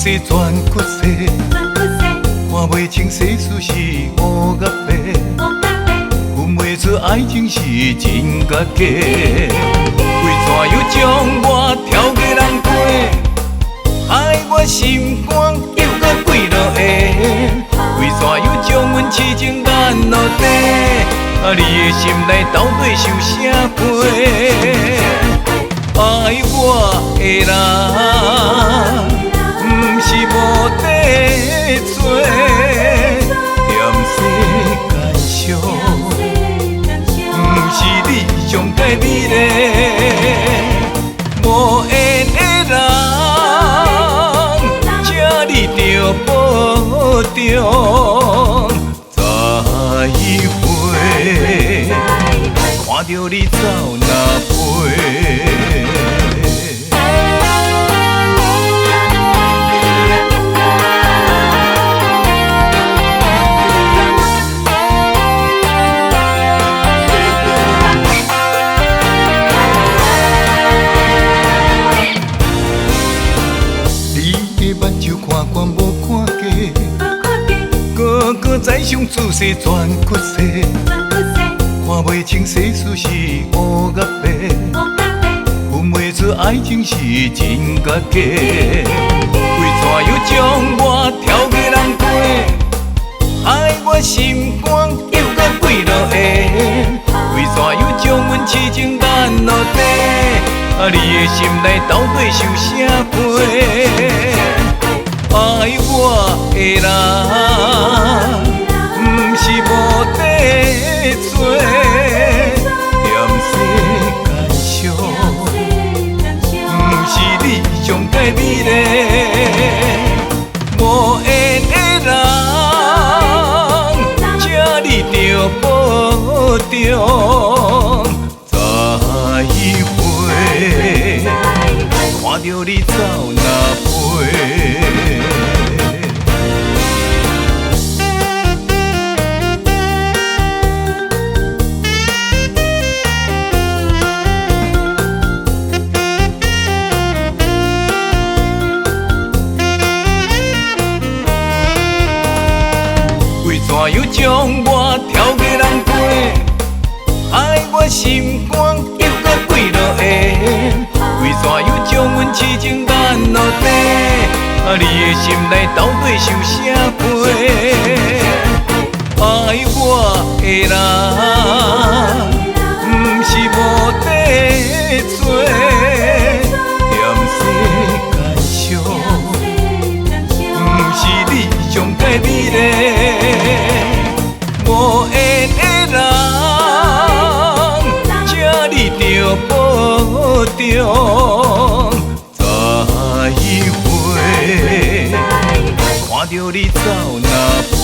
世全屈世，看袂清世事是乌甲白，分袂出爱情是真甲假。为怎又将我挑给人陪？爱我心肝又搁几落下？为怎又将阮痴情压落地？你的心内到底受啥批？爱我的人，不是无底做，踮世间上，不是你上界美丽。无缘的人，请你着保重，再会，看着你走哪飞。目睭看惯无看假，个在想自世全屈世，看袂清世事是乌甲白，分袂出爱情是真甲假。为怎又将我挑给人陪？爱我心肝又搁几落下？为怎又将阮痴情压落地？你的心内到底受啥批？爱我的人，不是无底做，踮世间上，不是你上界美丽。无缘的人，请你着保重，再会，看着你走哪飞。为怎又将我挑给人陪？爱我心肝又搁几落下？为怎又将阮痴情压落地？你的心内到底受啥批？爱我的人，不是无底做，踮世间上，不是你上界美丽。无缘的人，请你着保重，再会，看着你走哪飞？